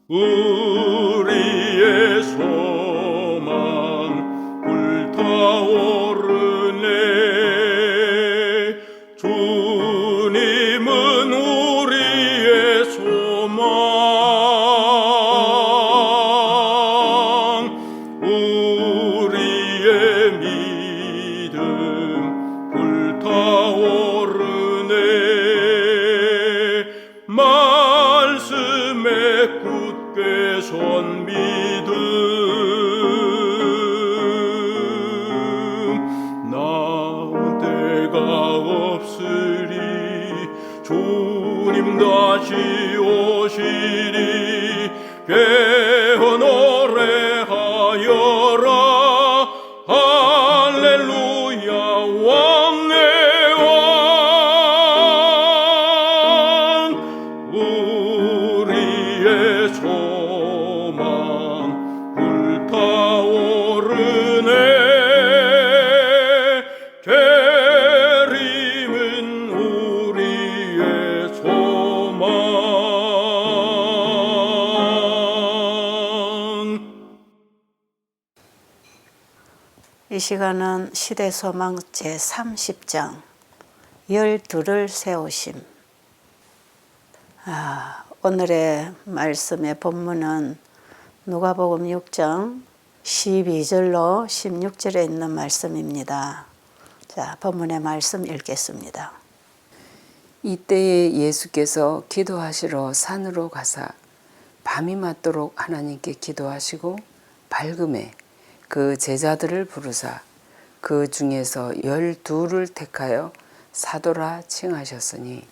우리의 소망 불타오르네. 주님은 우리의 소망, 우리의 믿음 불타오르네. 말씀에 굳게 선 믿음, 나은 때가 없으리. 주님 다시 오시리. 깨어 노래하여라. 할렐루야. 왕의 왕, 우리의 소망 불타오르네. 재림은 우리의 소망. 이 시간은 시대소망 제30장 12를 세우심. 오늘의 말씀의 본문은 누가복음 6장 12절로 16절에 있는 말씀입니다. 자, 본문의 말씀 읽겠습니다. 이때에 예수께서 기도하시러 산으로 가사 밤이 맞도록 하나님께 기도하시고 밝음에 그 제자들을 부르사 그 중에서 12를 택하여 사도라 칭하셨으니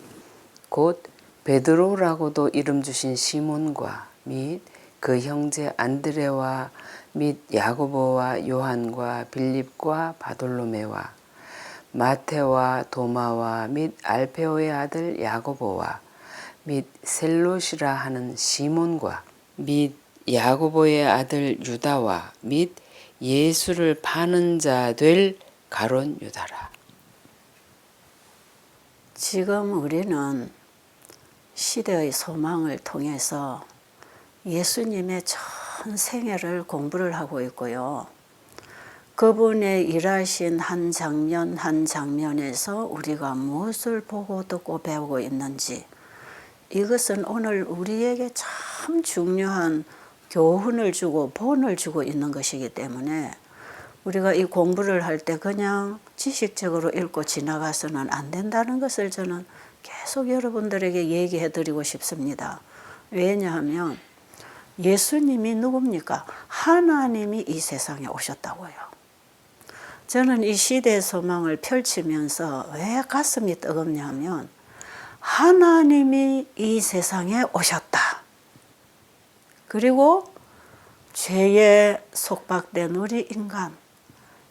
곧 베드로라고도 이름 주신 시몬과 및 그 형제 안드레와 및 야고보와 요한과 빌립과 바돌로메와 마테와 도마와 및 알페오의 아들 야고보와 및 셀롯이라 하는 시몬과 및 야고보의 아들 유다와 및 예수를 파는 자 될 가룟 유다라. 지금 우리는 시대의 소망을 통해서 예수님의 전 생애를 공부를 하고 있고요. 그분의 일하신 한 장면 한 장면에서 우리가 무엇을 보고 듣고 배우고 있는지, 이것은 오늘 우리에게 참 중요한 교훈을 주고 본을 주고 있는 것이기 때문에 우리가 이 공부를 할 때 그냥 지식적으로 읽고 지나가서는 안 된다는 것을 저는 계속 여러분들에게 얘기해 드리고 싶습니다. 왜냐하면 예수님이 누굽니까? 하나님이 이 세상에 오셨다고요. 저는 이 시대의 소망을 펼치면서 왜 가슴이 뜨겁냐면, 하나님이 이 세상에 오셨다. 그리고 죄에 속박된 우리 인간,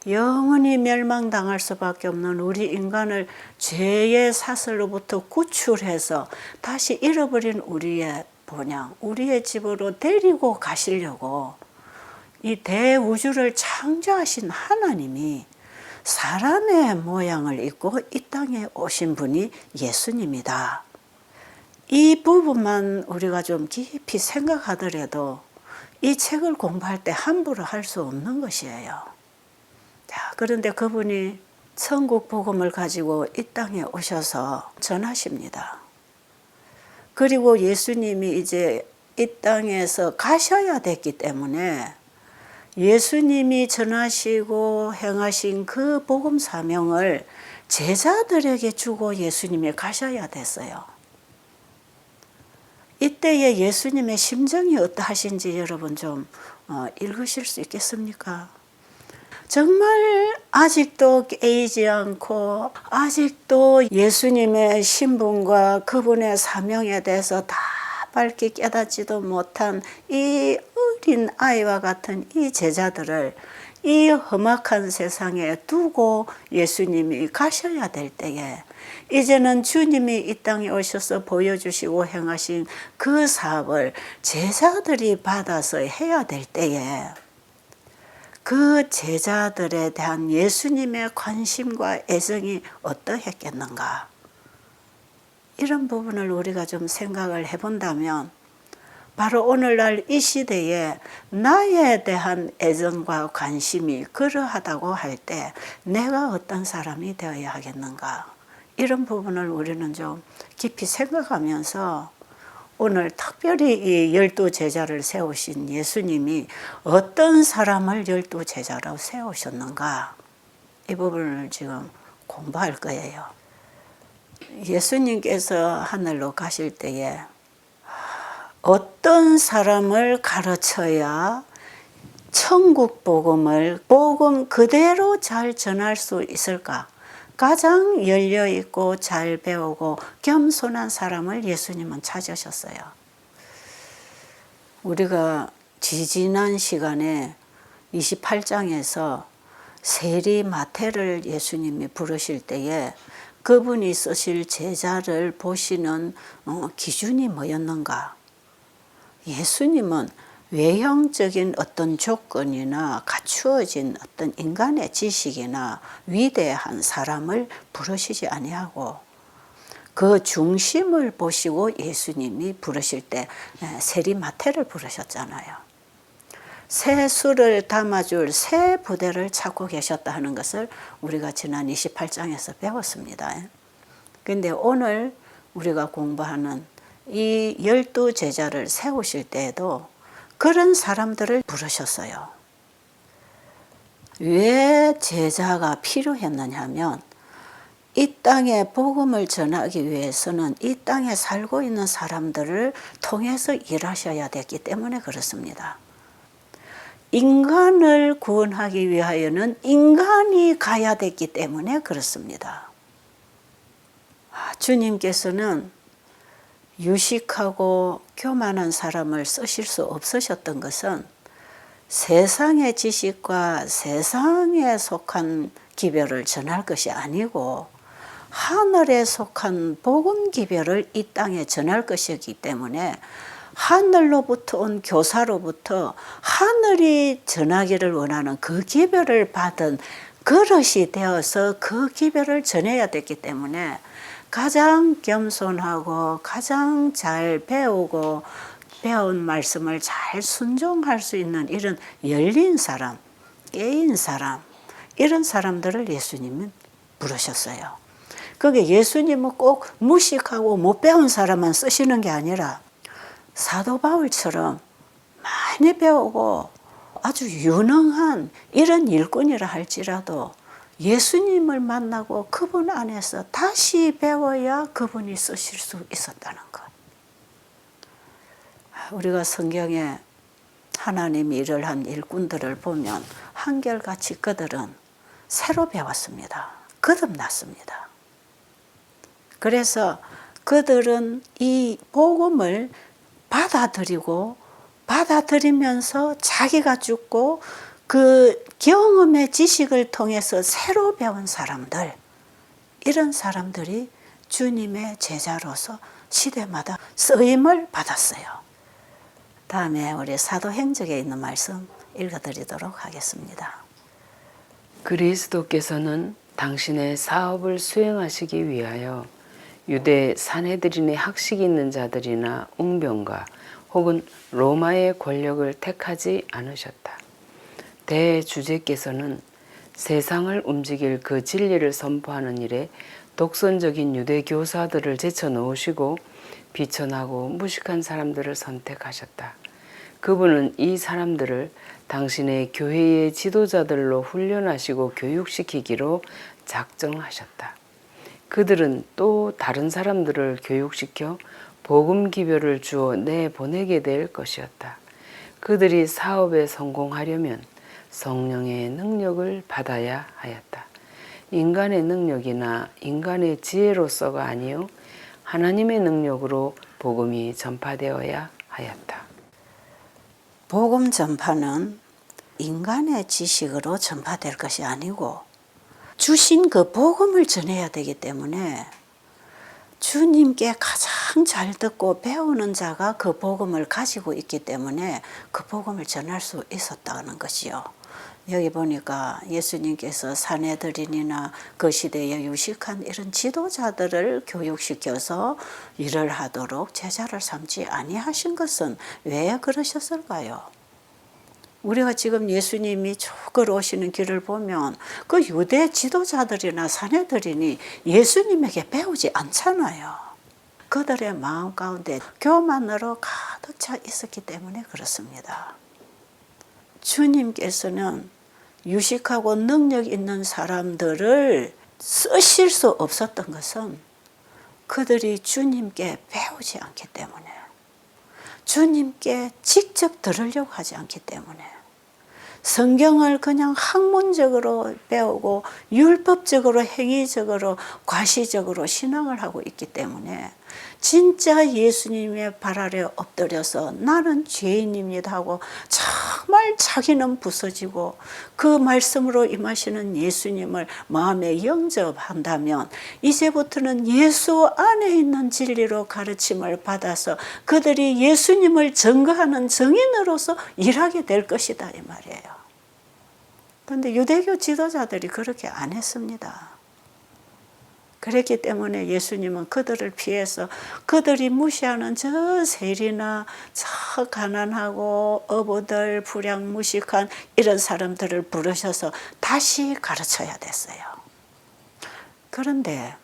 영원히 멸망당할 수밖에 없는 우리 인간을 죄의 사슬로부터 구출해서 다시 잃어버린 우리의 본향, 우리의 집으로 데리고 가시려고 이 대우주를 창조하신 하나님이 사람의 모양을 입고 이 땅에 오신 분이 예수님이다. 이 부분만 우리가 좀 깊이 생각하더라도 이 책을 공부할 때 함부로 할 수 없는 것이에요. 자, 그런데 그분이 천국 복음을 가지고 이 땅에 오셔서 전하십니다. 그리고 예수님이 이제 이 땅에서 가셔야 됐기 때문에 예수님이 전하시고 행하신 그 복음 사명을 제자들에게 주고 예수님이 가셔야 됐어요. 이때의 예수님의 심정이 어떠하신지 여러분 좀 읽으실 수 있겠습니까? 정말 아직도 깨이지 않고 아직도 예수님의 신분과 그분의 사명에 대해서 다 밝게 깨닫지도 못한 이 어린 아이와 같은 이 제자들을 이 험악한 세상에 두고 예수님이 가셔야 될 때에, 이제는 주님이 이 땅에 오셔서 보여주시고 행하신 그 사업을 제자들이 받아서 해야 될 때에 그 제자들에 대한 예수님의 관심과 애정이 어떠했겠는가? 이런 부분을 우리가 좀 생각을 해본다면 바로 오늘날 이 시대에 나에 대한 애정과 관심이 그러하다고 할 때 내가 어떤 사람이 되어야 하겠는가, 이런 부분을 우리는 좀 깊이 생각하면서 오늘 특별히 이 12제자를 세우신 예수님이 어떤 사람을 12제자로 세우셨는가, 이 부분을 지금 공부할 거예요. 예수님께서 하늘로 가실 때에 어떤 사람을 가르쳐야 천국 복음을 복음 그대로 잘 전할 수 있을까? 가장 열려있고 잘 배우고 겸손한 사람을 예수님은 찾으셨어요. 우리가 지지난 시간에 28장에서 세리 마태를 예수님이 부르실 때에 그분이 쓰실 제자를 보시는 기준이 뭐였는가? 예수님은 외형적인 어떤 조건이나 갖추어진 어떤 인간의 지식이나 위대한 사람을 부르시지 아니하고 그 중심을 보시고 예수님이 부르실 때 세리 마태를 부르셨잖아요. 새 술을 담아줄 새 부대를 찾고 계셨다 하는 것을 우리가 지난 28장에서 배웠습니다. 그런데 오늘 우리가 공부하는 이 12제자를 세우실 때에도 그런 사람들을 부르셨어요. 왜 제자가 필요했느냐 하면 이 땅에 복음을 전하기 위해서는 이 땅에 살고 있는 사람들을 통해서 일하셔야 됐기 때문에 그렇습니다. 인간을 구원하기 위하여는 인간이 가야 됐기 때문에 그렇습니다. 주님께서는 유식하고 교만한 사람을 쓰실 수 없으셨던 것은 세상의 지식과 세상에 속한 기별을 전할 것이 아니고 하늘에 속한 복음 기별을 이 땅에 전할 것이기 때문에 하늘로부터 온 교사로부터 하늘이 전하기를 원하는 그 기별을 받은 그릇이 되어서 그 기별을 전해야 됐기 때문에 가장 겸손하고 가장 잘 배우고 배운 말씀을 잘 순종할 수 있는 이런 열린 사람, 깨인 사람, 이런 사람들을 예수님은 부르셨어요. 그게 예수님은 꼭 무식하고 못 배운 사람만 쓰시는 게 아니라 사도 바울처럼 많이 배우고 아주 유능한 이런 일꾼이라 할지라도 예수님을 만나고 그분 안에서 다시 배워야 그분이 쓰실 수 있었다는 것. 우리가 성경에 하나님이 일을 한 일꾼들을 보면 한결같이 그들은 새로 배웠습니다. 거듭났습니다. 그래서 그들은 이 복음을 받아들이면서 자기가 죽고 그 경험의 지식을 통해서 새로 배운 사람들, 이런 사람들이 주님의 제자로서 시대마다 쓰임을 받았어요. 다음에 우리 사도행적에 있는 말씀 읽어드리도록 하겠습니다. 그리스도께서는 당신의 사업을 수행하시기 위하여 유대 사내들인의 학식이 있는 자들이나 웅병과 혹은 로마의 권력을 택하지 않으셨다. 대주제께서는 세상을 움직일 그 진리를 선포하는 일에 독선적인 유대 교사들을 제쳐놓으시고 비천하고 무식한 사람들을 선택하셨다. 그분은 이 사람들을 당신의 교회의 지도자들로 훈련하시고 교육시키기로 작정하셨다. 그들은 또 다른 사람들을 교육시켜 복음 기별을 주어 내보내게 될 것이었다. 그들이 사업에 성공하려면 성령의 능력을 받아야 하였다. 인간의 능력이나 인간의 지혜로서가 아니요 하나님의 능력으로 복음이 전파되어야 하였다. 복음 전파는 인간의 지식으로 전파될 것이 아니고 주신 그 복음을 전해야 되기 때문에 주님께 가장 잘 듣고 배우는 자가 그 복음을 가지고 있기 때문에 그 복음을 전할 수 있었다는 것이요. 여기 보니까 예수님께서 사내들인이나 그 시대에 유식한 이런 지도자들을 교육시켜서 일을 하도록 제자를 삼지 아니하신 것은 왜 그러셨을까요? 우리가 지금 예수님이 쭉 걸어오시는 길을 보면 그 유대 지도자들이나 사내들이니 예수님에게 배우지 않잖아요. 그들의 마음 가운데 교만으로 가득 차 있었기 때문에 그렇습니다. 주님께서는 유식하고 능력 있는 사람들을 쓰실 수 없었던 것은 그들이 주님께 배우지 않기 때문에, 주님께 직접 들으려고 하지 않기 때문에, 성경을 그냥 학문적으로 배우고 율법적으로 행위적으로 과시적으로 신앙을 하고 있기 때문에 진짜 예수님의 발 아래 엎드려서 나는 죄인입니다 하고 정말 자기는 부서지고 그 말씀으로 임하시는 예수님을 마음에 영접한다면 이제부터는 예수 안에 있는 진리로 가르침을 받아서 그들이 예수님을 증거하는 증인으로서 일하게 될 것이다 이 말이에요. 그런데 유대교 지도자들이 그렇게 안 했습니다. 그랬기 때문에 예수님은 그들을 피해서 그들이 무시하는 저 세리나 저 가난하고 어부들 불량무식한 이런 사람들을 부르셔서 다시 가르쳐야 됐어요. 그런데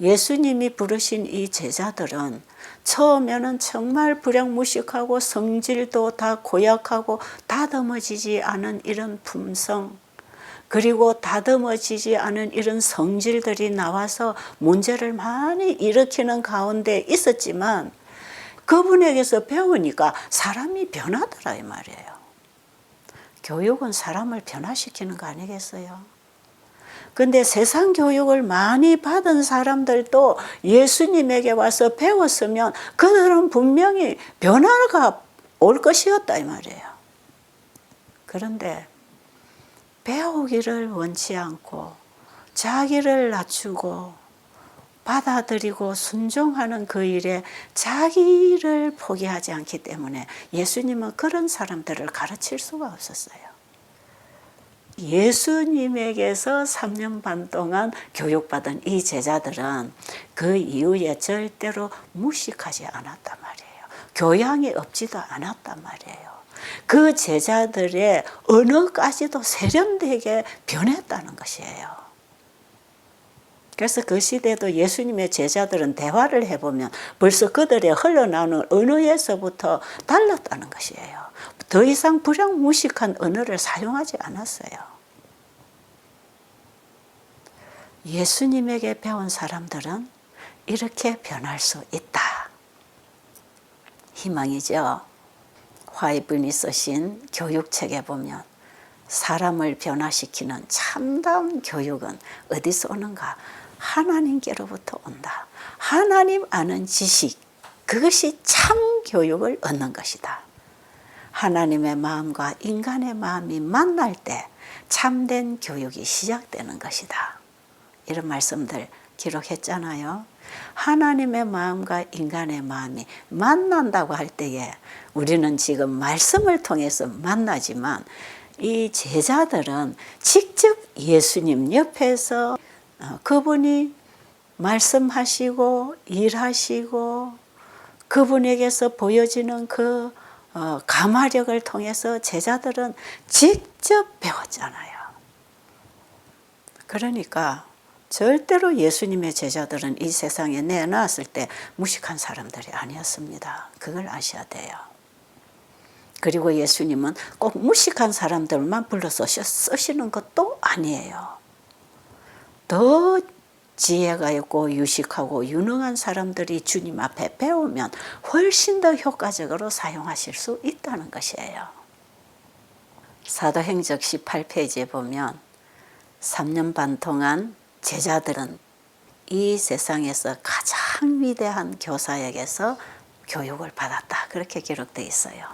예수님이 부르신 이 제자들은 처음에는 정말 불량무식하고 성질도 다 고약하고 다듬어지지 않은 이런 품성, 그리고 다듬어지지 않은 이런 성질들이 나와서 문제를 많이 일으키는 가운데 있었지만 그분에게서 배우니까 사람이 변하더라 이 말이에요. 교육은 사람을 변화시키는 거 아니겠어요? 근데 세상 교육을 많이 받은 사람들도 예수님에게 와서 배웠으면 그들은 분명히 변화가 올 것이었다 이 말이에요. 그런데 배우기를 원치 않고 자기를 낮추고 받아들이고 순종하는 그 일에 자기를 포기하지 않기 때문에 예수님은 그런 사람들을 가르칠 수가 없었어요. 예수님에게서 3년 반 동안 교육받은 이 제자들은 그 이후에 절대로 무식하지 않았단 말이에요. 교양이 없지도 않았단 말이에요. 그 제자들의 언어까지도 세련되게 변했다는 것이에요. 그래서 그 시대도 예수님의 제자들은 대화를 해보면 벌써 그들의 흘러나오는 언어에서부터 달랐다는 것이에요. 더 이상 불량무식한 언어를 사용하지 않았어요. 예수님에게 배운 사람들은 이렇게 변할 수 있다. 희망이죠. 화이븐이 쓰신 교육책에 보면 사람을 변화시키는 참담 교육은 어디서 오는가? 하나님께로부터 온다. 하나님 아는 지식, 그것이 참 교육을 얻는 것이다. 하나님의 마음과 인간의 마음이 만날 때 참된 교육이 시작되는 것이다. 이런 말씀들 기록했잖아요. 하나님의 마음과 인간의 마음이 만난다고 할 때에 우리는 지금 말씀을 통해서 만나지만 이 제자들은 직접 예수님 옆에서 그분이 말씀하시고 일하시고 그분에게서 보여지는 그 감화력을 통해서 제자들은 직접 배웠잖아요. 그러니까 절대로 예수님의 제자들은 이 세상에 내놨을 때 무식한 사람들이 아니었습니다. 그걸 아셔야 돼요. 그리고 예수님은 꼭 무식한 사람들만 불러서 쓰시는 것도 아니에요. 더 지혜가 있고 유식하고 유능한 사람들이 주님 앞에 배우면 훨씬 더 효과적으로 사용하실 수 있다는 것이에요. 사도행적 18페이지에 보면 3년 반 동안 제자들은 이 세상에서 가장 위대한 교사에게서 교육을 받았다. 그렇게 기록되어 있어요.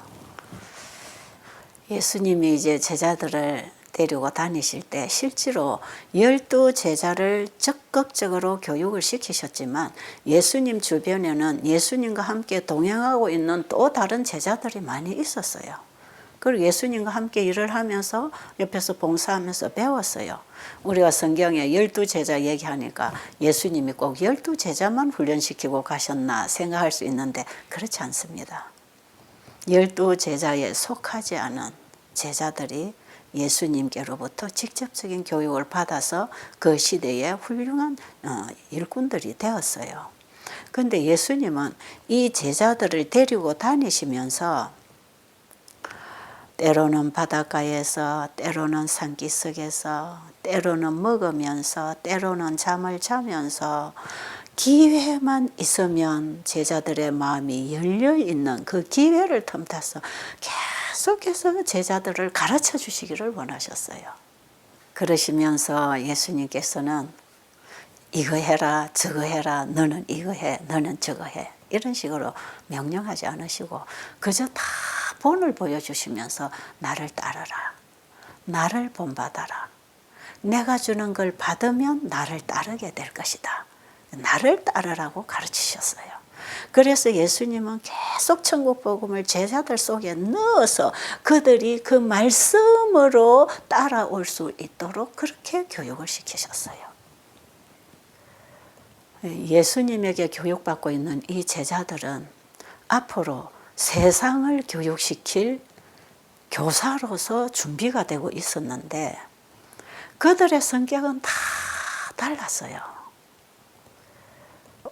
예수님이 이제 제자들을 데리고 다니실 때 실제로 12제자를 적극적으로 교육을 시키셨지만 예수님 주변에는 예수님과 함께 동행하고 있는 또 다른 제자들이 많이 있었어요. 그리고 예수님과 함께 일을 하면서 옆에서 봉사하면서 배웠어요. 우리가 성경에 12제자 얘기하니까 예수님이 꼭 12제자만 훈련시키고 가셨나 생각할 수 있는데 그렇지 않습니다. 12제자에 속하지 않은 제자들이 예수님께로부터 직접적인 교육을 받아서 그 시대에 훌륭한 일꾼들이 되었어요. 그런데 예수님은 이 제자들을 데리고 다니시면서 때로는 바닷가에서, 때로는 산기슭에서, 때로는 먹으면서, 때로는 잠을 자면서 기회만 있으면 제자들의 마음이 열려있는 그 기회를 틈타서 계속해서 제자들을 가르쳐 주시기를 원하셨어요. 그러시면서 예수님께서는 이거 해라, 저거 해라, 너는 이거 해, 너는 저거 해. 이런 식으로 명령하지 않으시고 그저 다 본을 보여주시면서 나를 따르라. 나를 본받아라. 내가 주는 걸 받으면 나를 따르게 될 것이다. 나를 따르라고 가르치셨어요. 그래서 예수님은 계속 천국 복음을 제자들 속에 넣어서 그들이 그 말씀으로 따라올 수 있도록 그렇게 교육을 시키셨어요. 예수님에게 교육받고 있는 이 제자들은 앞으로 세상을 교육시킬 교사로서 준비가 되고 있었는데 그들의 성격은 다 달랐어요.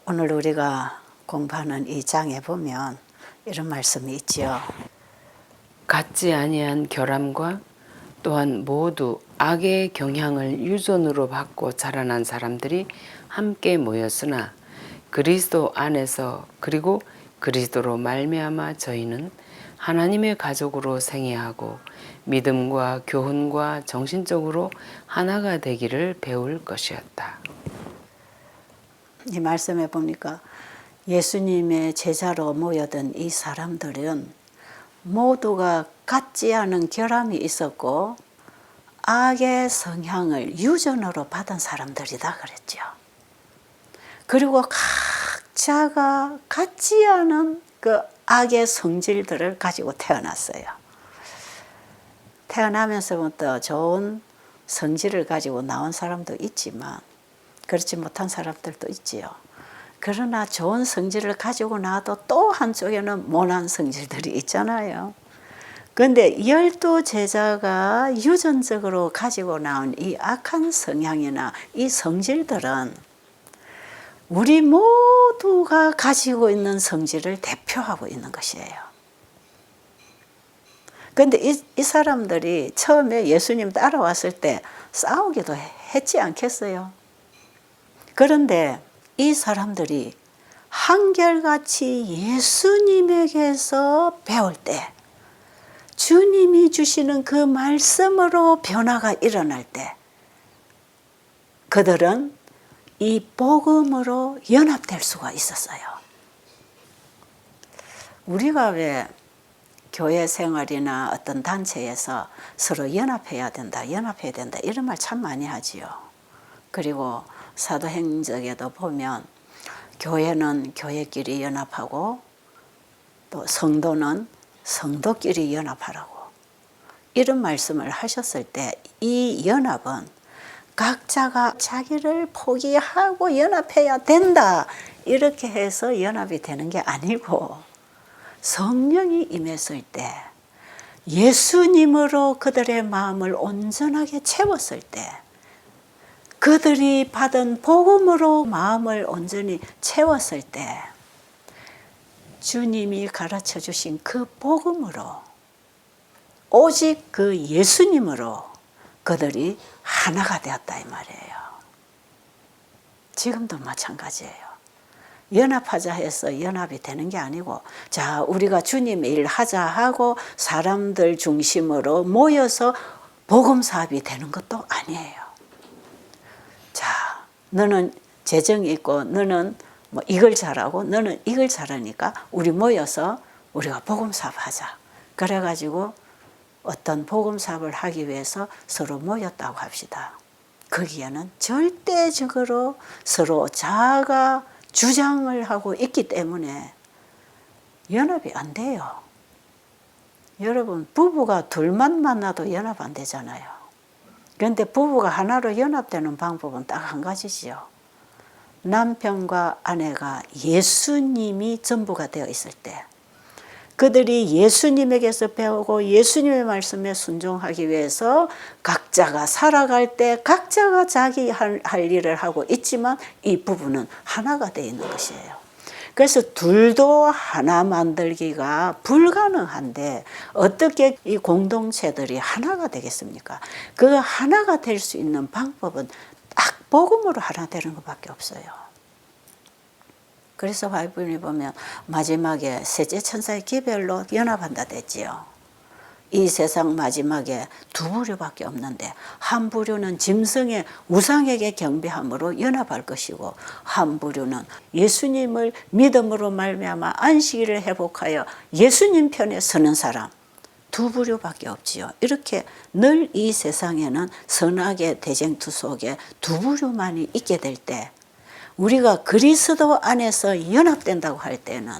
오늘 우리가 공부하는 이 장에 보면 이런 말씀이 있지요. 같지 아니한 결함과 또한 모두 악의 경향을 유전으로 받고 자라난 사람들이 함께 모였으나 그리스도 안에서 그리고 그리스도로 말미암아 저희는 하나님의 가족으로 생애하고 믿음과 교훈과 정신적으로 하나가 되기를 배울 것이었다. 이 말씀에 보니까 예수님의 제자로 모여든 이 사람들은 모두가 같지 않은 결함이 있었고 악의 성향을 유전으로 받은 사람들이다 그랬죠. 그리고 각자가 같지 않은 그 악의 성질들을 가지고 태어났어요. 태어나면서부터 좋은 성질을 가지고 나온 사람도 있지만 그렇지 못한 사람들도 있지요. 그러나 좋은 성질을 가지고 나도 또 한쪽에는 모난 성질들이 있잖아요. 그런데 12제자가 유전적으로 가지고 나온 이 악한 성향이나 이 성질들은 우리 모두가 가지고 있는 성질을 대표하고 있는 것이에요. 그런데 이 사람들이 처음에 예수님 따라왔을 때 싸우기도 했지 않겠어요? 그런데 이 사람들이 한결같이 예수님에게서 배울 때 주님이 주시는 그 말씀으로 변화가 일어날 때 그들은 이 복음으로 연합될 수가 있었어요. 우리가 왜 교회 생활이나 어떤 단체에서 서로 연합해야 된다 이런 말 참 많이 하지요. 그리고 사도행전에도 보면 교회는 교회끼리 연합하고 또 성도는 성도끼리 연합하라고 이런 말씀을 하셨을 때 이 연합은 각자가 자기를 포기하고 연합해야 된다 이렇게 해서 연합이 되는 게 아니고 성령이 임했을 때 예수님으로 그들의 마음을 온전하게 채웠을 때 그들이 받은 복음으로 마음을 온전히 채웠을 때 주님이 가르쳐 주신 그 복음으로 오직 그 예수님으로 그들이 하나가 되었다 이 말이에요. 지금도 마찬가지예요. 연합하자 해서 연합이 되는 게 아니고 자 우리가 주님의 일 하자 하고 사람들 중심으로 모여서 복음 사업이 되는 것도 아니에요. 자 너는 재정이 있고 너는 뭐 이걸 잘하고 너는 이걸 잘하니까 우리 모여서 우리가 복음 사업 하자. 그래가지고 어떤 복음 사업을 하기 위해서 서로 모였다고 합시다. 거기에는 절대적으로 서로 자아가 주장을 하고 있기 때문에 연합이 안 돼요. 여러분, 부부가 둘만 만나도 연합 안 되잖아요. 그런데 부부가 하나로 연합되는 방법은 딱 한 가지지요. 남편과 아내가 예수님이 전부가 되어 있을 때, 그들이 예수님에게서 배우고 예수님의 말씀에 순종하기 위해서 각자가 살아갈 때 각자가 자기 할 일을 하고 있지만 이 부부는 하나가 되어 있는 것이에요. 그래서 둘도 하나 만들기가 불가능한데 어떻게 이 공동체들이 하나가 되겠습니까? 그 하나가 될 수 있는 방법은 딱 복음으로 하나 되는 것밖에 없어요. 그래서 바이블에 보면 마지막에 셋째 천사의 기별로 연합한다 됐지요. 이 세상 마지막에 두 부류밖에 없는데 한 부류는 짐승의 우상에게 경배함으로 연합할 것이고 한 부류는 예수님을 믿음으로 말미암아 안식일을 회복하여 예수님 편에 서는 사람, 두 부류밖에 없지요. 이렇게 늘 이 세상에는 선악의 대쟁투 속에 두 부류만이 있게 될 때 우리가 그리스도 안에서 연합된다고 할 때는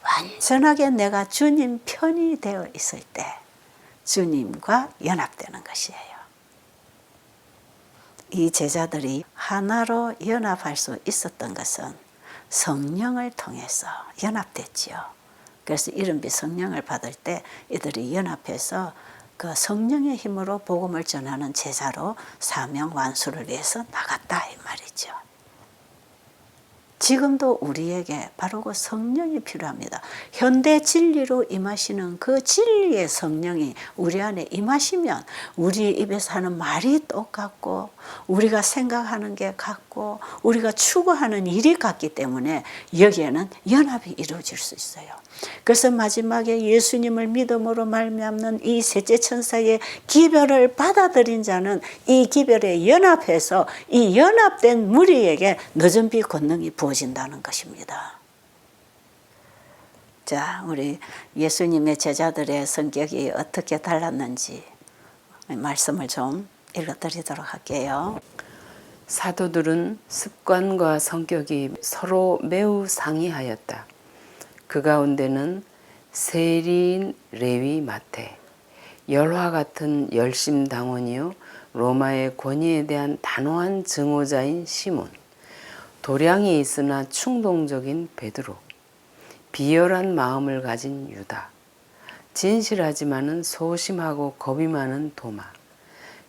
완전하게 내가 주님 편이 되어 있을 때 주님과 연합되는 것이에요. 이 제자들이 하나로 연합할 수 있었던 것은 성령을 통해서 연합됐지요. 그래서 이른비 성령을 받을 때 이들이 연합해서 그 성령의 힘으로 복음을 전하는 제자로 사명 완수를 위해서 나갔다 이 말이죠. 지금도 우리에게 바로 그 성령이 필요합니다. 현대 진리로 임하시는 그 진리의 성령이 우리 안에 임하시면 우리 입에서 하는 말이 똑같고 우리가 생각하는 게 같고 우리가 추구하는 일이 같기 때문에 여기에는 연합이 이루어질 수 있어요. 그래서 마지막에 예수님을 믿음으로 말미암는 이 셋째 천사의 기별을 받아들인 자는 이 기별에 연합해서 이 연합된 무리에게 늦은 비 권능이 부어진다는 것입니다. 자, 우리 예수님의 제자들의 성격이 어떻게 달랐는지 말씀을 좀 읽어드리도록 할게요. 사도들은 습관과 성격이 서로 매우 상이하였다. 그 가운데는 세리인 레위 마태, 열화 같은 열심당원이요 로마의 권위에 대한 단호한 증오자인 시몬, 도량이 있으나 충동적인 베드로, 비열한 마음을 가진 유다, 진실하지만은 소심하고 겁이 많은 도마,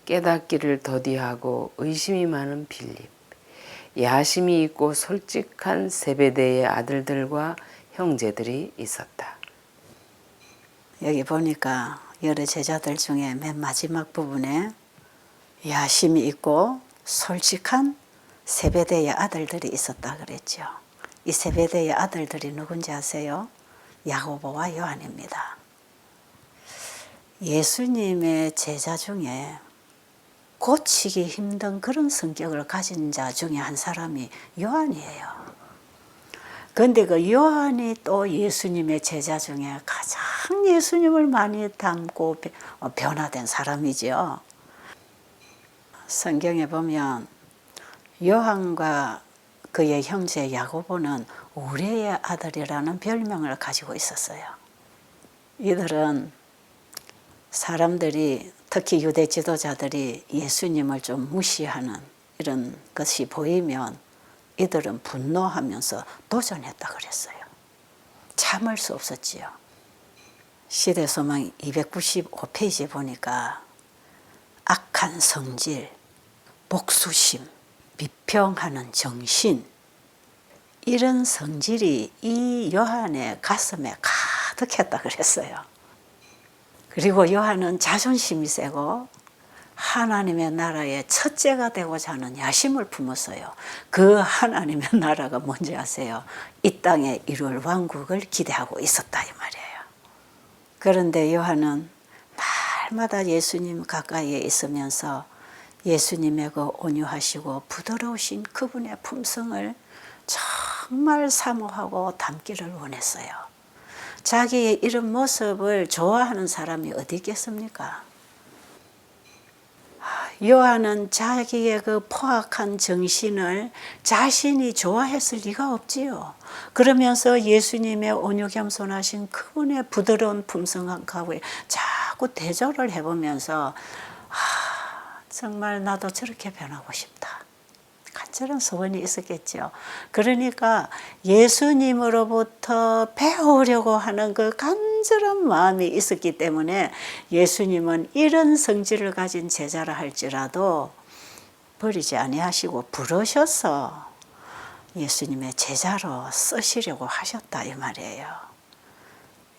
깨닫기를 더디하고 의심이 많은 빌립, 야심이 있고 솔직한 세베대의 아들들과 형제들이 있었다. 여기 보니까 여러 제자들 중에 맨 마지막 부분에 야심이 있고 솔직한 세베대의 아들들이 있었다 그랬죠. 이 세베대의 아들들이 누군지 아세요? 야고보와 요한입니다. 예수님의 제자 중에 고치기 힘든 그런 성격을 가진 자 중에 한 사람이 요한이에요. 그런데 그 요한이 또 예수님의 제자 중에 가장 예수님을 많이 닮고 변화된 사람이죠. 성경에 보면 요한과 그의 형제 야고보는 우레의 아들이라는 별명을 가지고 있었어요. 이들은 사람들이 특히 유대 지도자들이 예수님을 좀 무시하는 이런 것이 보이면 이들은 분노하면서 도전했다 그랬어요. 참을 수 없었지요. 시대소망 295페이지에 보니까 악한 성질, 복수심, 비평하는 정신, 이런 성질이 이 요한의 가슴에 가득했다 그랬어요. 그리고 요한은 자존심이 세고 하나님의 나라의 첫째가 되고자 하는 야심을 품었어요. 그 하나님의 나라가 뭔지 아세요? 이 땅에 이룰 왕국을 기대하고 있었다 이 말이에요. 그런데 요한은 날마다 예수님 가까이에 있으면서 예수님의 그 온유하시고 부드러우신 그분의 품성을 정말 사모하고 담기를 원했어요. 자기의 이런 모습을 좋아하는 사람이 어디 있겠습니까? 요한은 자기의 그 포악한 정신을 자신이 좋아했을 리가 없지요. 그러면서 예수님의 온유 겸손하신 그분의 부드러운 품성한 가구에 자꾸 대조를 해보면서 정말 나도 저렇게 변하고 싶다. 간절한 소원이 있었겠죠. 그러니까 예수님으로부터 배우려고 하는 그 간절한 마음이 있었기 때문에 예수님은 이런 성질을 가진 제자라 할지라도 버리지 아니하시고 부르셔서 예수님의 제자로 쓰시려고 하셨다 이 말이에요.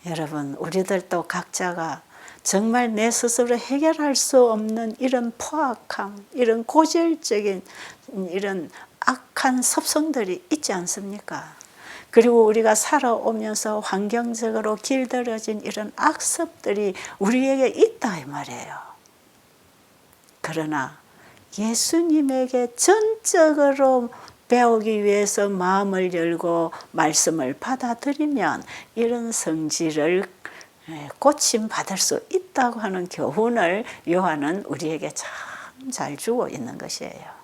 여러분, 우리들도 각자가 정말 내 스스로 해결할 수 없는 이런 포악함, 이런 고질적인 이런 악한 습성들이 있지 않습니까? 그리고 우리가 살아오면서 환경적으로 길들여진 이런 악습들이 우리에게 있다 이 말이에요. 그러나 예수님에게 전적으로 배우기 위해서 마음을 열고 말씀을 받아들이면 이런 성질을 고침받을 수 있다고 하는 교훈을 요한은 우리에게 참 잘 주고 있는 것이에요.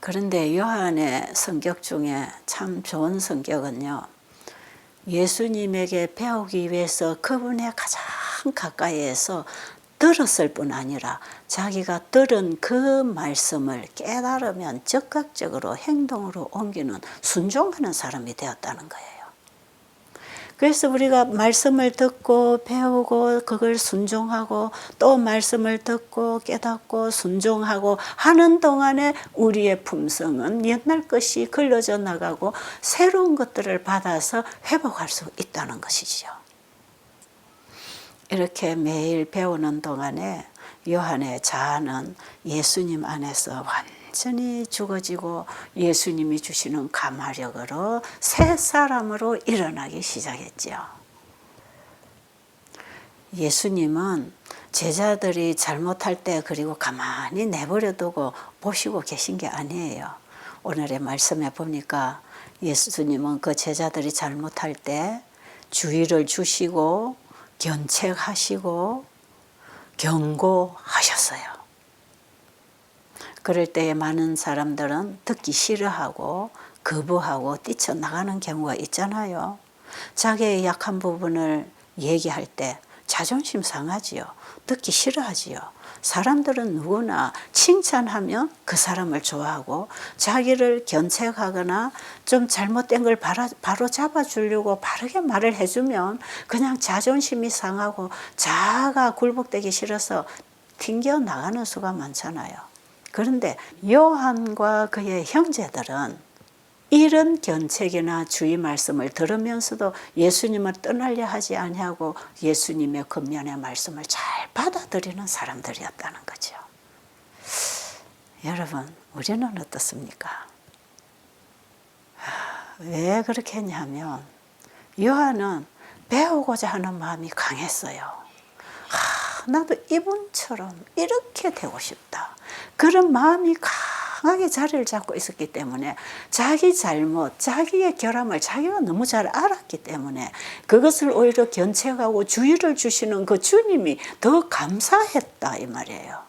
그런데 요한의 성격 중에 참 좋은 성격은요, 예수님에게 배우기 위해서 그분의 가장 가까이에서 들었을 뿐 아니라 자기가 들은 그 말씀을 깨달으면 즉각적으로 행동으로 옮기는 순종하는 사람이 되었다는 거예요. 그래서 우리가 말씀을 듣고 배우고 그걸 순종하고 또 말씀을 듣고 깨닫고 순종하고 하는 동안에 우리의 품성은 옛날 것이 걸러져 나가고 새로운 것들을 받아서 회복할 수 있다는 것이죠. 이렇게 매일 배우는 동안에 요한의 자아는 예수님 안에서 완전히 죽어지고 예수님이 주시는 감화력으로 새 사람으로 일어나기 시작했죠. 예수님은 제자들이 잘못할 때 그리고 가만히 내버려 두고 보시고 계신 게 아니에요. 오늘의 말씀에 보니까 예수님은 그 제자들이 잘못할 때 주의를 주시고 견책하시고 경고하셨어요. 그럴 때에 많은 사람들은 듣기 싫어하고 거부하고 뛰쳐나가는 경우가 있잖아요. 자기의 약한 부분을 얘기할 때 자존심 상하지요. 듣기 싫어하지요. 사람들은 누구나 칭찬하면 그 사람을 좋아하고 자기를 견책하거나 좀 잘못된 걸 바로 잡아주려고 바르게 말을 해주면 그냥 자존심이 상하고 자아가 굴복되기 싫어서 튕겨 나가는 수가 많잖아요. 그런데 요한과 그의 형제들은 이런 견책이나 주의 말씀을 들으면서도 예수님을 떠나려 하지 아니하고 예수님의 겉면의 말씀을 잘 받아들이는 사람들이었다는 거죠. 여러분, 우리는 어떻습니까? 왜 그렇게 했냐면 요한은 배우고자 하는 마음이 강했어요. 나도 이분처럼 이렇게 되고 싶다. 그런 마음이 강하게 자리를 잡고 있었기 때문에 자기 잘못, 자기의 결함을 자기가 너무 잘 알았기 때문에 그것을 오히려 견책하고 주의를 주시는 그 주님이 더 감사했다 이 말이에요.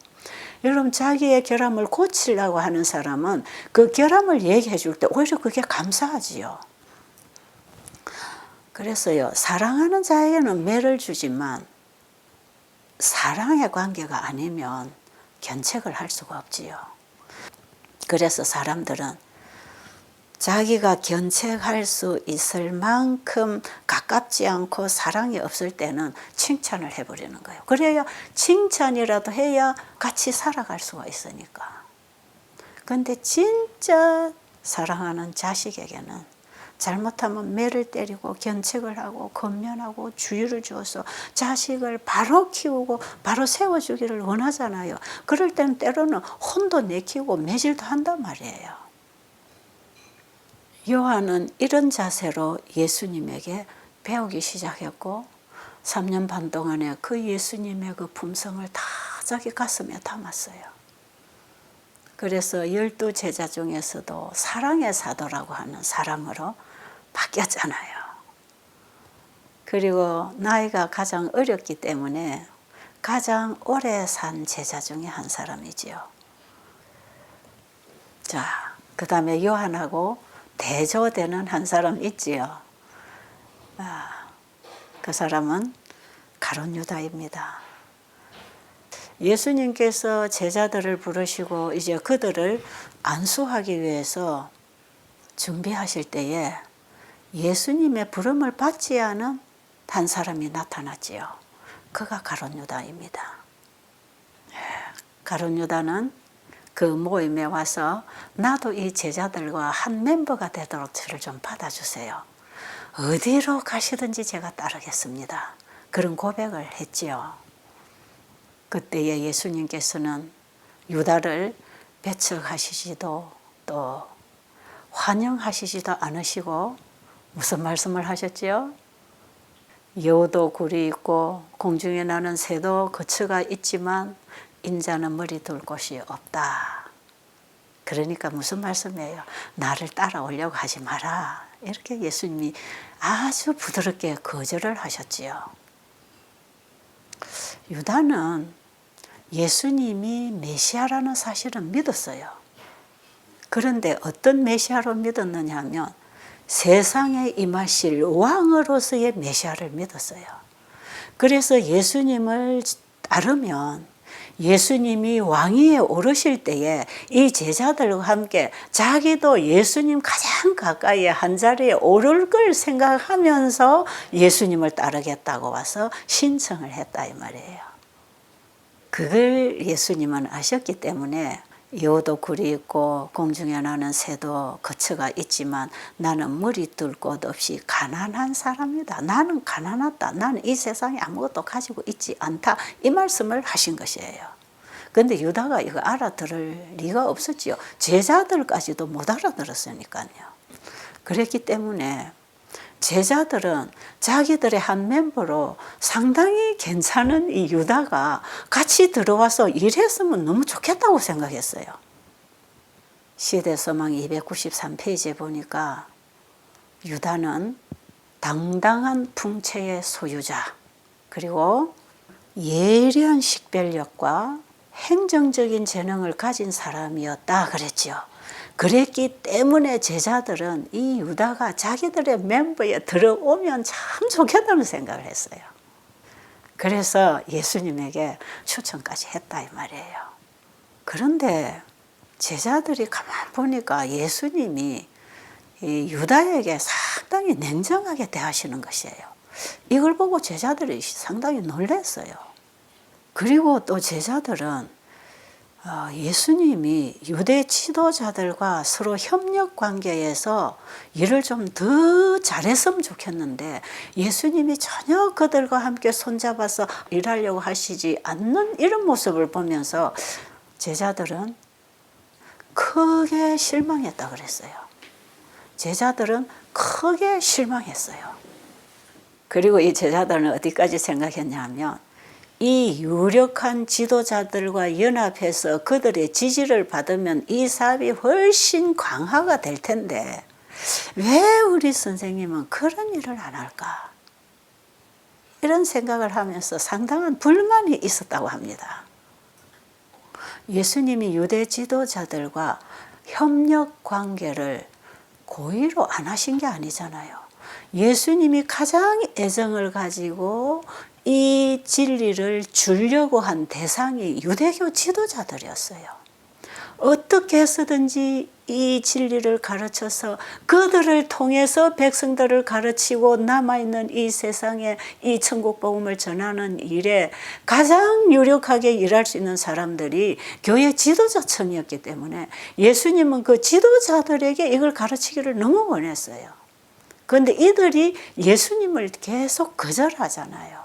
여러분, 자기의 결함을 고치려고 하는 사람은 그 결함을 얘기해 줄 때 오히려 그게 감사하지요. 그래서요, 사랑하는 자에게는 매를 주지만 사랑의 관계가 아니면 견책을 할 수가 없지요. 그래서 사람들은 자기가 견책할 수 있을 만큼 가깝지 않고 사랑이 없을 때는 칭찬을 해버리는 거예요. 그래야 칭찬이라도 해야 같이 살아갈 수가 있으니까. 그런데 진짜 사랑하는 자식에게는 잘못하면 매를 때리고 견책을 하고 권면하고 주의를 주어서 자식을 바로 키우고 바로 세워주기를 원하잖아요. 그럴 때는 때로는 혼도 내키고 매질도 한단 말이에요. 요한은 이런 자세로 예수님에게 배우기 시작했고 3년 반 동안에 그 예수님의 그 품성을 다 자기 가슴에 담았어요. 그래서 12제자 중에서도 사랑의 사도라고 하는 사람으로 바뀌었잖아요. 그리고 나이가 가장 어렸기 때문에 가장 오래 산 제자 중에 한 사람이지요. 자, 그 다음에 요한하고 대조되는 한 사람 있지요. 그 사람은 가룟 유다입니다. 예수님께서 제자들을 부르시고 이제 그들을 안수하기 위해서 준비하실 때에 예수님의 부름을 받지 않은 한 사람이 나타났지요. 그가 가룟 유다입니다. 가룟 유다는 그 모임에 와서 나도 이 제자들과 한 멤버가 되도록 저를 좀 받아주세요. 어디로 가시든지 제가 따르겠습니다. 그런 고백을 했지요. 그때에 예수님께서는 유다를 배척하시지도 또 환영하시지도 않으시고 무슨 말씀을 하셨지요? 여우도 굴이 있고 공중에 나는 새도 거처가 있지만 인자는 머리 둘 곳이 없다. 그러니까 무슨 말씀이에요? 나를 따라오려고 하지 마라. 이렇게 예수님이 아주 부드럽게 거절을 하셨지요. 유다는 예수님이 메시아라는 사실은 믿었어요. 그런데 어떤 메시아로 믿었느냐 하면 세상에 임하실 왕으로서의 메시아를 믿었어요. 그래서 예수님을 따르면 예수님이 왕위에 오르실 때에 이 제자들과 함께 자기도 예수님 가장 가까이에 한 자리에 오를 걸 생각하면서 예수님을 따르겠다고 와서 신청을 했다 이 말이에요. 그걸 예수님은 아셨기 때문에 여우도 굴이 있고 공중에 나는 새도 거처가 있지만 나는 머리 둘 곳 없이 가난한 사람이다. 나는 가난하다. 나는 이 세상에 아무것도 가지고 있지 않다. 이 말씀을 하신 것이에요. 그런데 유다가 이거 알아들을 리가 없었지요. 제자들까지도 못 알아들었으니까요. 그랬기 때문에 제자들은 자기들의 한 멤버로 상당히 괜찮은 이 유다가 같이 들어와서 일했으면 너무 좋겠다고 생각했어요. 시대서망 293페이지에 보니까 유다는 당당한 풍채의 소유자, 그리고 예리한 식별력과 행정적인 재능을 가진 사람이었다 그랬지요. 그랬기 때문에 제자들은 이 유다가 자기들의 멤버에 들어오면 참 좋겠다는 생각을 했어요. 그래서 예수님에게 추천까지 했다 이 말이에요. 그런데 제자들이 가만 보니까 예수님이 이 유다에게 상당히 냉정하게 대하시는 것이에요. 이걸 보고 제자들이 상당히 놀랐어요. 그리고 또 제자들은 예수님이 유대 지도자들과 서로 협력 관계에서 일을 좀 더 잘했으면 좋겠는데 예수님이 전혀 그들과 함께 손잡아서 일하려고 하시지 않는 이런 모습을 보면서 제자들은 크게 실망했다 그랬어요. 제자들은 크게 실망했어요. 그리고 이 제자들은 어디까지 생각했냐 하면 이 유력한 지도자들과 연합해서 그들의 지지를 받으면 이 사업이 훨씬 강화가 될 텐데 왜 우리 선생님은 그런 일을 안 할까? 이런 생각을 하면서 상당한 불만이 있었다고 합니다. 예수님이 유대 지도자들과 협력 관계를 고의로 안 하신 게 아니잖아요. 예수님이 가장 애정을 가지고 이 진리를 주려고 한 대상이 유대교 지도자들이었어요. 어떻게 해서든지 이 진리를 가르쳐서 그들을 통해서 백성들을 가르치고 남아있는 이 세상에 이 천국 복음을 전하는 일에 가장 유력하게 일할 수 있는 사람들이 교회 지도자층이었기 때문에 예수님은 그 지도자들에게 이걸 가르치기를 너무 원했어요. 그런데 이들이 예수님을 계속 거절하잖아요.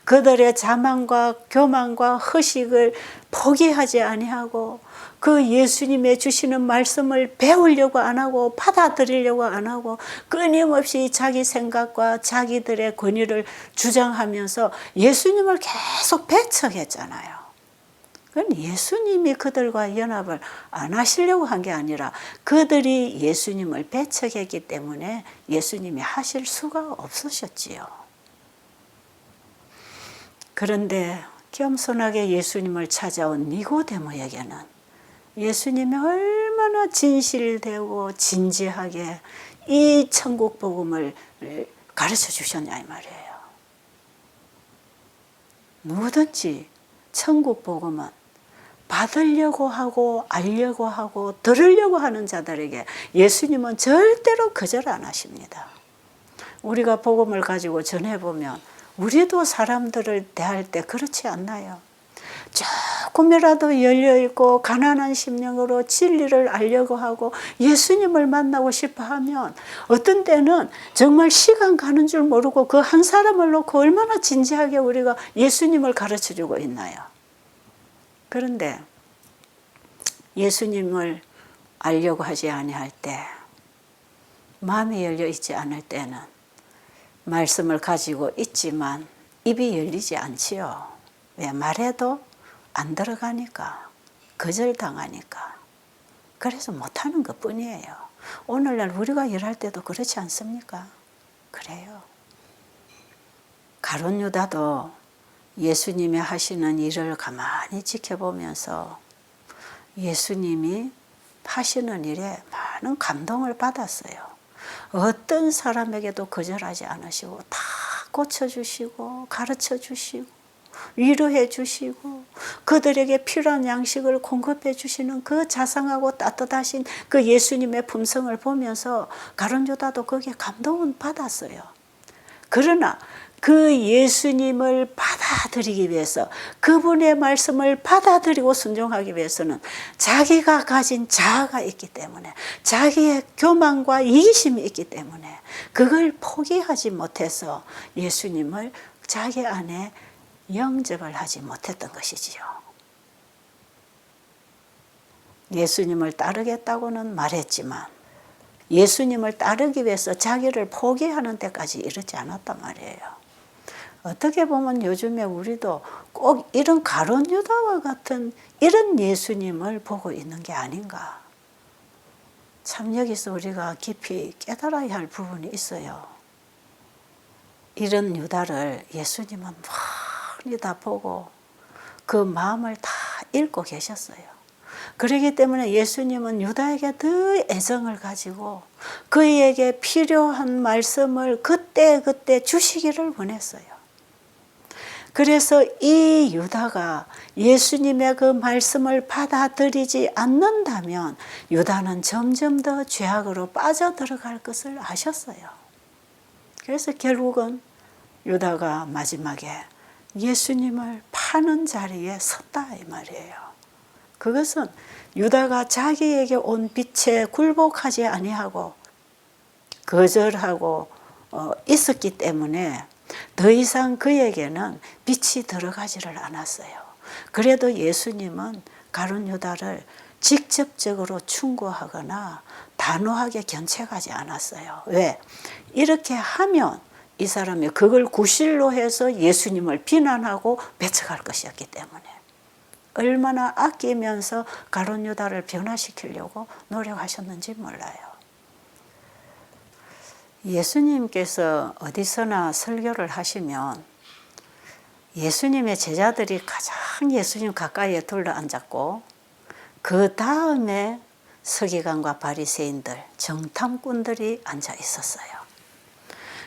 그들의 자만과 교만과 허식을 포기하지 아니하고 그 예수님의 주시는 말씀을 배우려고 안 하고 받아들이려고 안 하고 끊임없이 자기 생각과 자기들의 권위를 주장하면서 예수님을 계속 배척했잖아요. 그건 예수님이 그들과 연합을 안 하시려고 한 게 아니라 그들이 예수님을 배척했기 때문에 예수님이 하실 수가 없으셨지요. 그런데 겸손하게 예수님을 찾아온 니고데모에게는 예수님이 얼마나 진실되고 진지하게 이 천국 복음을 가르쳐 주셨냐 이 말이에요. 누구든지 천국 복음은 받으려고 하고 알려고 하고 들으려고 하는 자들에게 예수님은 절대로 거절 안 하십니다. 우리가 복음을 가지고 전해보면 우리도 사람들을 대할 때 그렇지 않나요? 조금이라도 열려있고 가난한 심령으로 진리를 알려고 하고 예수님을 만나고 싶어 하면 어떤 때는 정말 시간 가는 줄 모르고 그 한 사람을 놓고 얼마나 진지하게 우리가 예수님을 가르쳐주고 있나요? 그런데 예수님을 알려고 하지 아니할 때, 마음이 열려 있지 않을 때는 말씀을 가지고 있지만 입이 열리지 않지요. 왜? 말해도 안 들어가니까, 거절당하니까. 그래서 못하는 것뿐이에요. 오늘날 우리가 일할 때도 그렇지 않습니까? 그래요. 가룟 유다도 예수님이 하시는 일을 가만히 지켜보면서 예수님이 하시는 일에 많은 감동을 받았어요. 어떤 사람에게도 거절하지 않으시고 다 고쳐주시고 가르쳐주시고 위로해 주시고 그들에게 필요한 양식을 공급해 주시는 그 자상하고 따뜻하신 그 예수님의 품성을 보면서 가룟 유다도 거기에 감동은 받았어요. 그러나 그 예수님을 받아들이기 위해서, 그분의 말씀을 받아들이고 순종하기 위해서는 자기가 가진 자아가 있기 때문에, 자기의 교만과 이기심이 있기 때문에 그걸 포기하지 못해서 예수님을 자기 안에 영접을 하지 못했던 것이지요. 예수님을 따르겠다고는 말했지만 예수님을 따르기 위해서 자기를 포기하는 데까지 이르지 않았단 말이에요. 어떻게 보면 요즘에 우리도 꼭 이런 가룟 유다와 같은 이런 예수님을 보고 있는 게 아닌가. 참 여기서 우리가 깊이 깨달아야 할 부분이 있어요. 이런 유다를 예수님은 많이 다 보고 그 마음을 다 읽고 계셨어요. 그렇기 때문에 예수님은 유다에게 더 애정을 가지고 그에게 필요한 말씀을 그때그때 주시기를 원했어요. 그래서 이 유다가 예수님의 그 말씀을 받아들이지 않는다면 유다는 점점 더 죄악으로 빠져들어갈 것을 아셨어요. 그래서 결국은 유다가 마지막에 예수님을 파는 자리에 섰다 이 말이에요. 그것은 유다가 자기에게 온 빛에 굴복하지 아니하고 거절하고 있었기 때문에 더 이상 그에게는 빛이 들어가지를 않았어요. 그래도 예수님은 가룟 유다를 직접적으로 충고하거나 단호하게 견책하지 않았어요. 왜? 이렇게 하면 이 사람이 그걸 구실로 해서 예수님을 비난하고 배척할 것이었기 때문에 얼마나 아끼면서 가룟 유다를 변화시키려고 노력하셨는지 몰라요. 예수님께서 어디서나 설교를 하시면 예수님의 제자들이 가장 예수님 가까이에 둘러앉았고 그 다음에 서기관과 바리새인들, 정탐꾼들이 앉아 있었어요.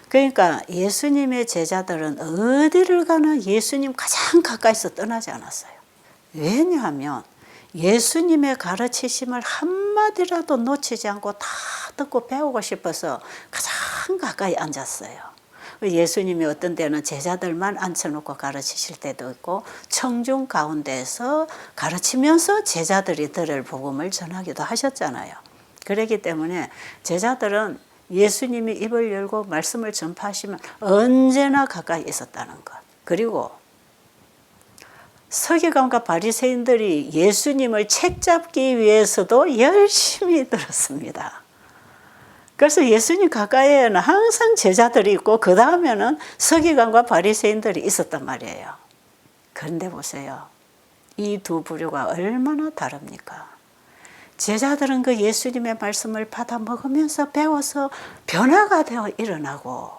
그러니까 예수님의 제자들은 어디를 가나 예수님 가장 가까이서 떠나지 않았어요. 왜냐하면 예수님의 가르치심을 한마디라도 놓치지 않고 다 듣고 배우고 싶어서 가장 가까이 앉았어요. 예수님이 어떤 때는 제자들만 앉혀놓고 가르치실 때도 있고 청중 가운데서 가르치면서 제자들이 들을 복음을 전하기도 하셨잖아요. 그렇기 때문에 제자들은 예수님이 입을 열고 말씀을 전파하시면 언제나 가까이 있었다는 것. 그리고 서기관과 바리새인들이 예수님을 책잡기 위해서도 열심히 들었습니다. 그래서 예수님 가까이에는 항상 제자들이 있고 그 다음에는 서기관과 바리새인들이 있었단 말이에요. 그런데 보세요. 이 두 부류가 얼마나 다릅니까? 제자들은 그 예수님의 말씀을 받아 먹으면서 배워서 변화가 되어 일어나고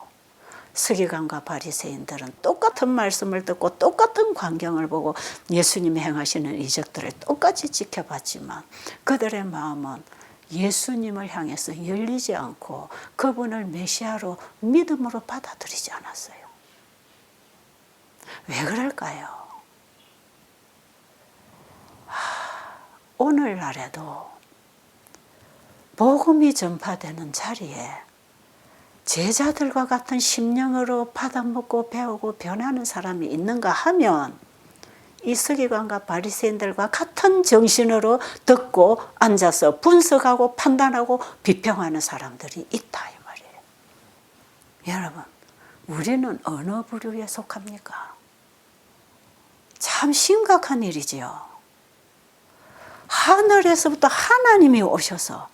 서기관과 바리새인들은 똑같은 말씀을 듣고 똑같은 광경을 보고 예수님이 행하시는 이적들을 똑같이 지켜봤지만 그들의 마음은 예수님을 향해서 열리지 않고 그분을 메시아로 믿음으로 받아들이지 않았어요. 왜 그럴까요? 오늘날에도 복음이 전파되는 자리에 제자들과 같은 심령으로 받아먹고 배우고 변하는 사람이 있는가 하면 이 서기관과 바리새인들과 같은 정신으로 듣고 앉아서 분석하고 판단하고 비평하는 사람들이 있다 이 말이에요. 여러분, 우리는 어느 부류에 속합니까? 참 심각한 일이지요. 하늘에서부터 하나님이 오셔서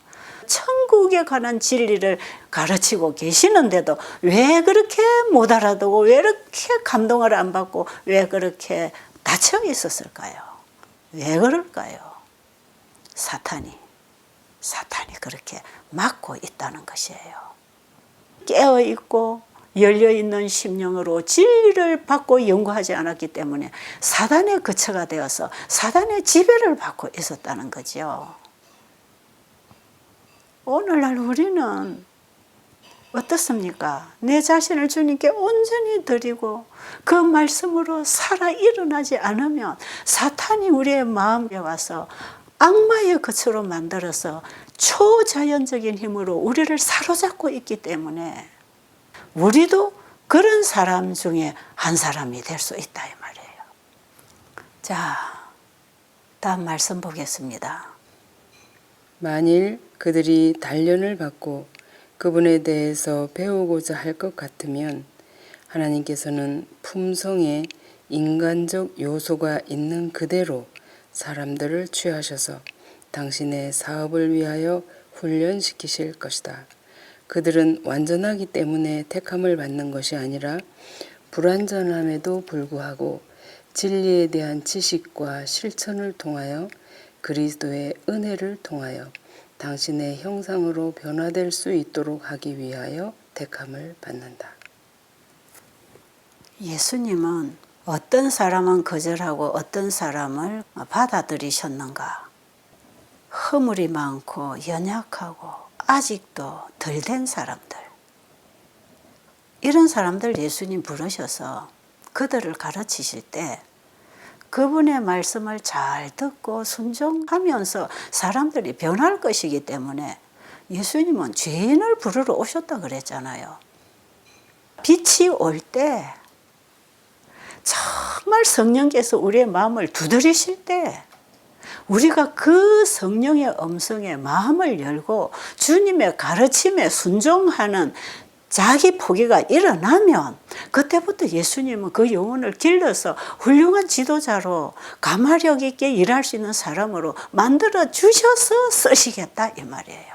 천국에 관한 진리를 가르치고 계시는데도 왜 그렇게 못 알아듣고 왜 그렇게 감동을 안 받고 왜 그렇게 닫혀 있었을까요? 왜 그럴까요? 사탄이 그렇게 막고 있다는 것이에요. 깨어있고 열려있는 심령으로 진리를 받고 연구하지 않았기 때문에 사단의 거처가 되어서 사단의 지배를 받고 있었다는 거죠. 오늘날 우리는 어떻습니까? 내 자신을 주님께 온전히 드리고 그 말씀으로 살아 일어나지 않으면 사탄이 우리의 마음에 와서 악마의 거처로 만들어서 초자연적인 힘으로 우리를 사로잡고 있기 때문에 우리도 그런 사람 중에 한 사람이 될 수 있다 이 말이에요. 자, 다음 말씀 보겠습니다. 만일 그들이 단련을 받고 그분에 대해서 배우고자 할 것 같으면 하나님께서는 품성에 인간적 요소가 있는 그대로 사람들을 취하셔서 당신의 사업을 위하여 훈련시키실 것이다. 그들은 완전하기 때문에 택함을 받는 것이 아니라 불완전함에도 불구하고 진리에 대한 지식과 실천을 통하여 그리스도의 은혜를 통하여 당신의 형상으로 변화될 수 있도록 하기 위하여 택함을 받는다. 예수님은 어떤 사람은 거절하고 어떤 사람을 받아들이셨는가? 허물이 많고 연약하고 아직도 덜 된 사람들, 이런 사람들 예수님 부르셔서 그들을 가르치실 때 그분의 말씀을 잘 듣고 순종하면서 사람들이 변할 것이기 때문에 예수님은 죄인을 부르러 오셨다 그랬잖아요. 빛이 올 때 정말 성령께서 우리의 마음을 두드리실 때 우리가 그 성령의 음성에 마음을 열고 주님의 가르침에 순종하는 자기 포기가 일어나면 그때부터 예수님은 그 영혼을 길러서 훌륭한 지도자로 가마력 있게 일할 수 있는 사람으로 만들어 주셔서 쓰시겠다 이 말이에요.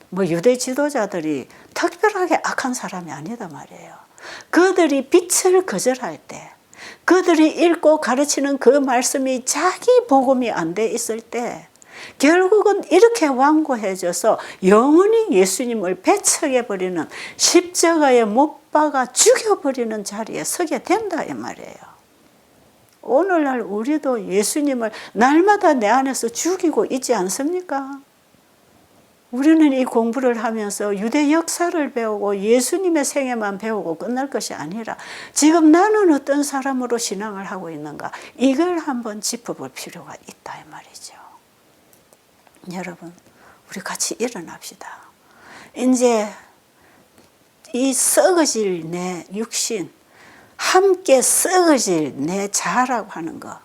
뭐 유대 지도자들이 특별하게 악한 사람이 아니다 말이에요. 그들이 빛을 거절할 때, 그들이 읽고 가르치는 그 말씀이 자기 복음이 안 돼 있을 때 결국은 이렇게 완고해져서 영원히 예수님을 배척해버리는 십자가에 못 박아 죽여버리는 자리에 서게 된다 이 말이에요. 오늘날 우리도 예수님을 날마다 내 안에서 죽이고 있지 않습니까? 우리는 이 공부를 하면서 유대 역사를 배우고 예수님의 생애만 배우고 끝날 것이 아니라 지금 나는 어떤 사람으로 신앙을 하고 있는가, 이걸 한번 짚어볼 필요가 있다 이 말이죠. 여러분, 우리 같이 일어납시다. 이제 이 썩어질 내 육신, 함께 썩어질 내 자라고 하는 거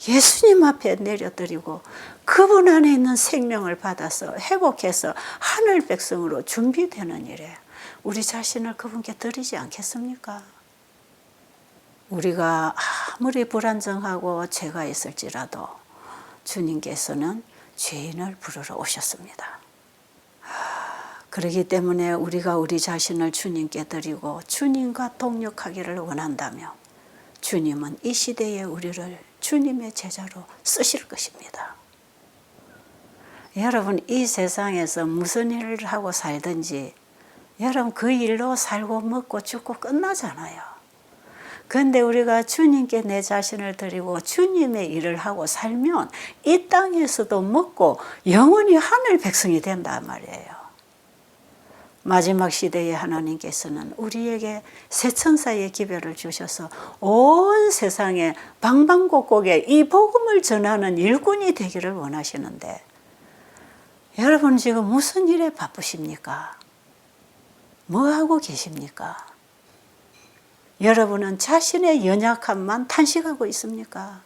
예수님 앞에 내려드리고 그분 안에 있는 생명을 받아서 회복해서 하늘 백성으로 준비되는 일에 우리 자신을 그분께 드리지 않겠습니까? 우리가 아무리 불안정하고 죄가 있을지라도 주님께서는 죄인을 부르러 오셨습니다. 그렇기 때문에 우리가 우리 자신을 주님께 드리고 주님과 동역하기를 원한다면 주님은 이 시대에 우리를 주님의 제자로 쓰실 것입니다. 여러분, 이 세상에서 무슨 일을 하고 살든지 여러분 그 일로 살고 먹고 죽고 끝나잖아요. 그런데 우리가 주님께 내 자신을 드리고 주님의 일을 하고 살면 이 땅에서도 먹고 영원히 하늘 백성이 된단 말이에요. 마지막 시대에 하나님께서는 우리에게 새 천사의 기별을 주셔서 온 세상에 방방곡곡에 이 복음을 전하는 일꾼이 되기를 원하시는데 여러분 지금 무슨 일에 바쁘십니까? 뭐 하고 계십니까? 여러분은 자신의 연약함만 탄식하고 있습니까?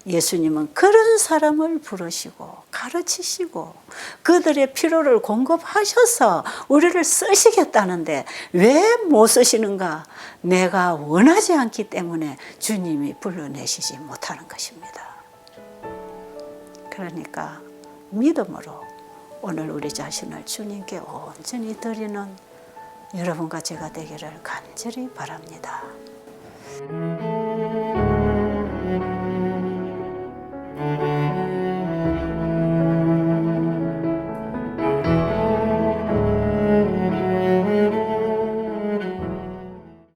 예수님은 그런 사람을 부르시고 가르치시고 그들의 필요를 공급하셔서 우리를 쓰시겠다는데 왜 못 쓰시는가? 내가 원하지 않기 때문에 주님이 불러내시지 못하는 것입니다. 그러니까 믿음으로 오늘 우리 자신을 주님께 온전히 드리는 여러분과 제가 되기를 간절히 바랍니다.